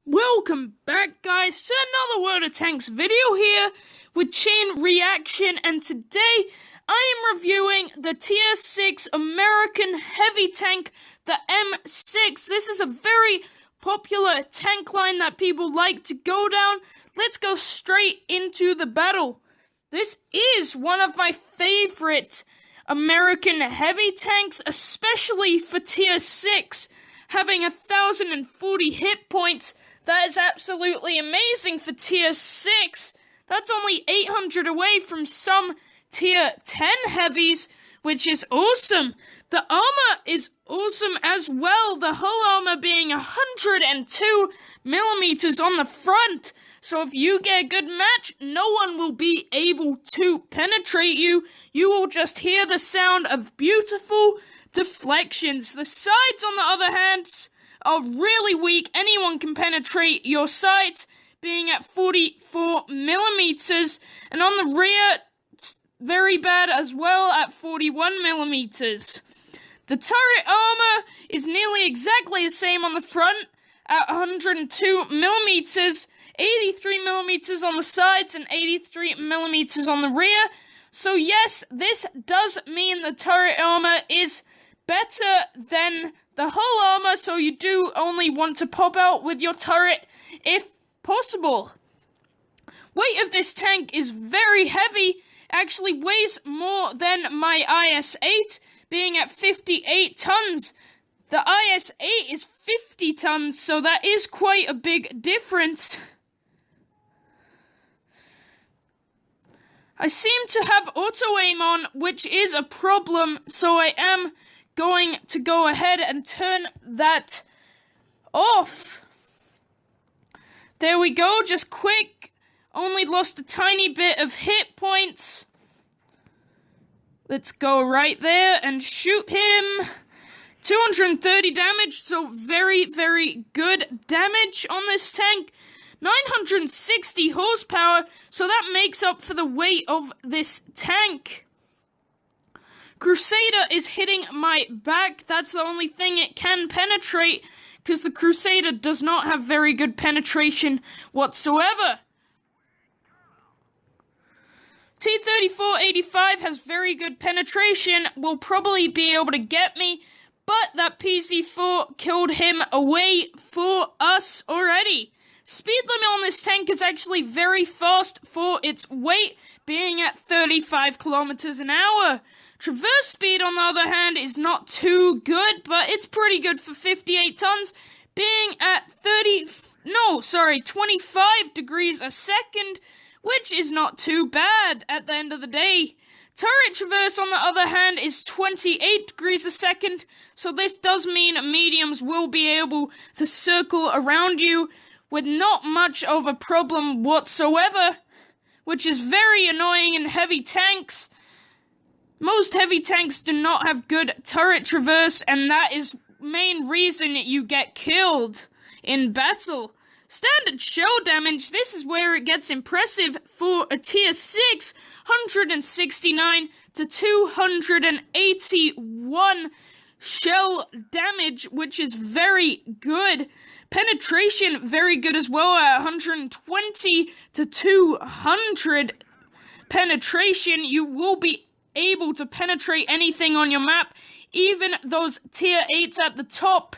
Welcome back, guys, to another World of Tanks video here with Chain Reaction, and today I am reviewing the Tier 6 American Heavy Tank, the M6. This is a very popular tank line that people like to go down. Let's go straight into the battle. This is one of my favorite American heavy tanks, especially for Tier 6, having 1,040 hit points. That is absolutely amazing for Tier 6. That's only 800 away from some Tier 10 heavies, which is awesome. The armor is awesome as well, the hull armor being 102 millimeters on the front. So if you get a good match, no one will be able to penetrate you. You will just hear the sound of beautiful deflections. The sides, on the other hand, are really weak. Anyone can penetrate your sides, being at 44 millimeters, and on the rear, it's very bad as well at 41 millimeters. The turret armor is nearly exactly the same on the front at 102 millimeters, 83 millimeters on the sides, and 83 millimeters on the rear. So yes, this does mean the turret armor is better than the hull armor, so you do only want to pop out with your turret if possible. Weight of this tank is very heavy, actually weighs more than my IS-8, being at 58 tons. The IS-8 is 50 tons, so that is quite a big difference. I seem to have auto-aim on, which is a problem, so I am going to go ahead and turn that off. There we go, just quick. Only lost a tiny bit of hit points. Let's go right there and shoot him. 230 damage, so very, very good damage on this tank. 960 horsepower, so that makes up for the weight of this tank. Crusader is hitting my back. That's the only thing it can penetrate, because the Crusader does not have very good penetration whatsoever. T-34-85 has very good penetration, will probably be able to get me, but that PZ-4 killed him away for us already. Speed limit on this tank is actually very fast for its weight, being at 35 kilometers an hour. Traverse speed, on the other hand, is not too good, but it's pretty good for 58 tons, being at 25 degrees a second, which is not too bad at the end of the day. Turret traverse, on the other hand, is 28 degrees a second, so this does mean mediums will be able to circle around you with not much of a problem whatsoever, which is very annoying in heavy tanks. Most heavy tanks do not have good turret traverse, and that is main reason you get killed in battle. Standard shell damage, this is where it gets impressive for a Tier 6, 169 to 281 shell damage, which is very good. Penetration, very good as well at 120 to 200 penetration. You will be able to penetrate anything on your map, even those Tier 8s at the top,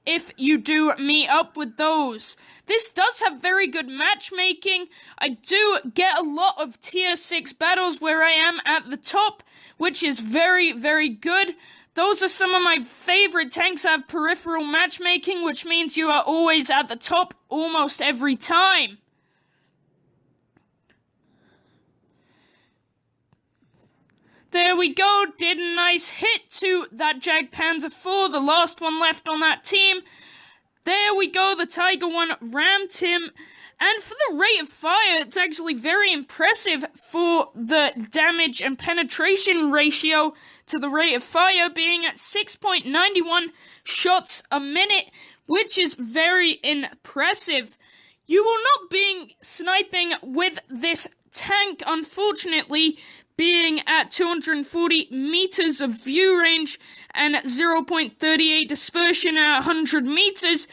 if you do meet up with those. This does have very good matchmaking. I do get a lot of Tier 6 battles where I am at the top, which is very, very good. Those are some of my favorite tanks that have peripheral matchmaking, which means you are always at the top almost every time. There we go, did a nice hit to that Jagdpanzer IV, the last one left on that team. There we go, the Tiger 1 rammed him. And for the rate of fire, it's actually very impressive for the damage and penetration ratio to the rate of fire, being at 6.91 shots a minute, which is very impressive. You will not be sniping with this tank, unfortunately, being at 240 meters of view range and 0.38 dispersion at 100 meters.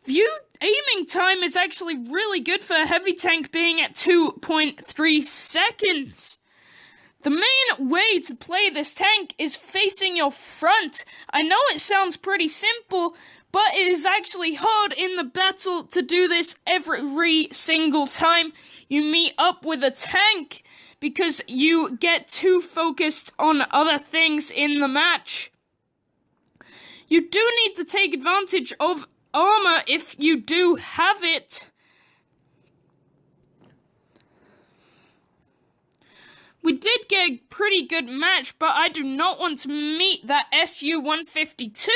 View aiming time is actually really good for a heavy tank, being at 2.3 seconds. The main way to play this tank is facing your front. I know it sounds pretty simple, but it is actually hard in the battle to do this every single time you meet up with a tank, because you get too focused on other things in the match. You do need to take advantage of armor if you do have it. We did get a pretty good match, but I do not want to meet that SU-152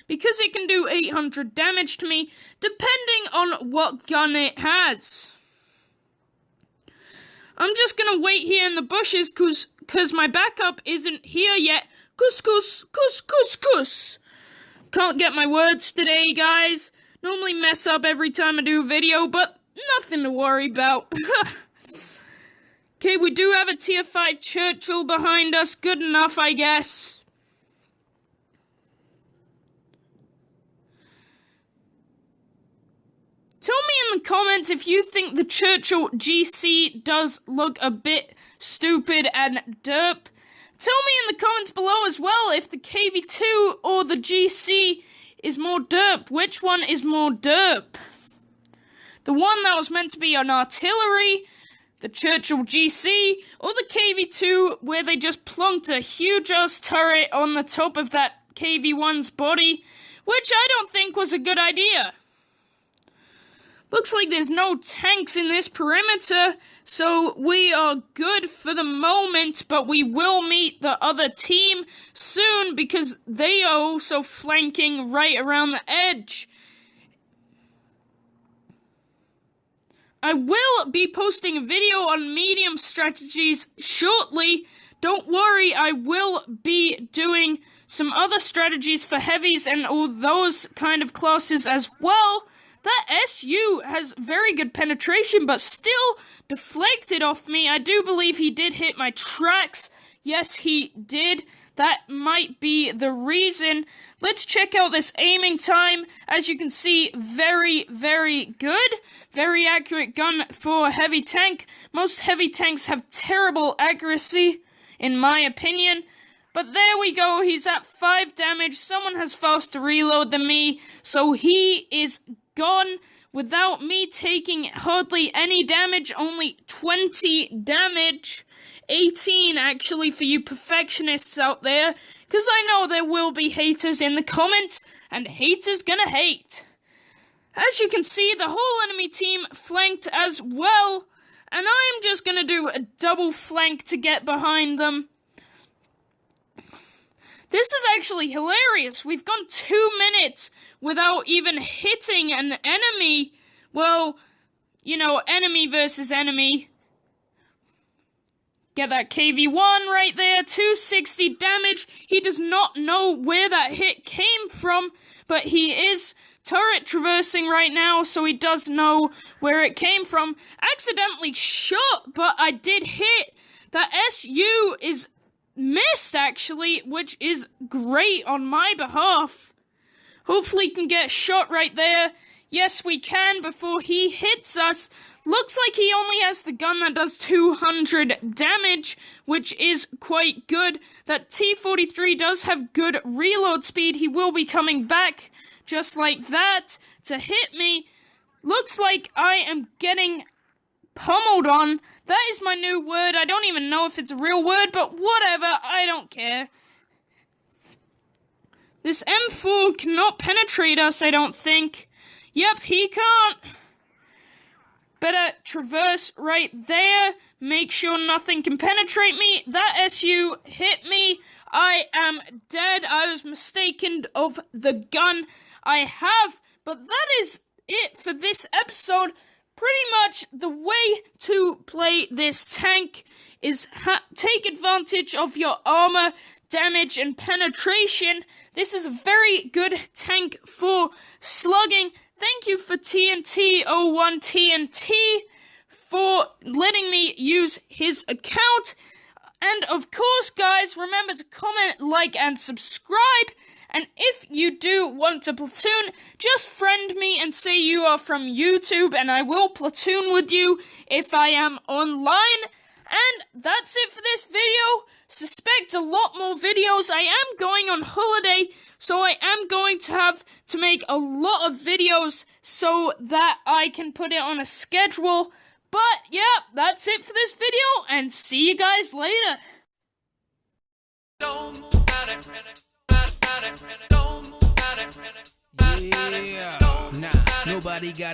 because it can do 800 damage to me, depending on what gun it has. I'm just gonna wait here in the bushes cause my backup isn't here yet. Cus. Can't get my words today, guys. Normally mess up every time I do a video, but nothing to worry about. Okay, we do have a tier 5 Churchill behind us. Good enough, I guess. Tell me in the comments if you think the Churchill GC does look a bit stupid and derp. Tell me in the comments below as well if the KV2 or the GC is more derp. Which one is more derp? The one that was meant to be an artillery, the Churchill GC, or the KV2 where they just plonked a huge-ass turret on the top of that KV1's body, which I don't think was a good idea. Looks like there's no tanks in this perimeter, so we are good for the moment, but we will meet the other team soon because they are also flanking right around the edge. I will be posting a video on medium strategies shortly. Don't worry, I will be doing some other strategies for heavies and all those kind of classes as well. That SU has very good penetration, but still deflected off me. I do believe he did hit my tracks. Yes, he did. That might be the reason. Let's check out this aiming time. As you can see, very, very good. Very accurate gun for a heavy tank. Most heavy tanks have terrible accuracy, in my opinion. But there we go. He's at 5 damage. Someone has faster reload than me, so he is gone without me taking hardly any damage. Only 20 damage. 18 actually for you perfectionists out there, because I know there will be haters in the comments, and haters gonna hate. As you can see, the whole enemy team flanked as well, and I'm just gonna do a double flank to get behind them. This is actually hilarious. We've gone 2 minutes without even hitting an enemy. Well, you know, enemy versus enemy. Get that KV1 right there, 260 damage. He does not know where that hit came from, but he is turret traversing right now, so he does know where it came from. Accidentally shot, but I did hit. That SU is missed, actually, which is great on my behalf. Hopefully he can get shot right there. Yes, we can before he hits us. Looks like he only has the gun that does 200 damage, which is quite good. That T-43 does have good reload speed. He will be coming back just like that to hit me. Looks like I am getting pummeled on. That is my new word. I don't even know if it's a real word, but whatever. I don't care. This M4 cannot penetrate us, I don't think. Yep, he can't. Better traverse right there. Make sure nothing can penetrate me. That SU hit me. I am dead. I was mistaken of the gun I have. But that is it for this episode. Pretty much the way to play this tank is take advantage of your armor, damage, and penetration. This is a very good tank for slugging. Thank you for TNT01 TNT for letting me use his account. And of course, guys, remember to comment, like, and subscribe. And if you do want to platoon, just friend me and say you are from YouTube, and I will platoon with you if I am online. And that's it for this video. Suspect a lot more videos. I am going on holiday, so I am going to have to make a lot of videos so that I can put it on a schedule. But yeah, that's it for this video, and see you guys later. Yeah, nah, nobody got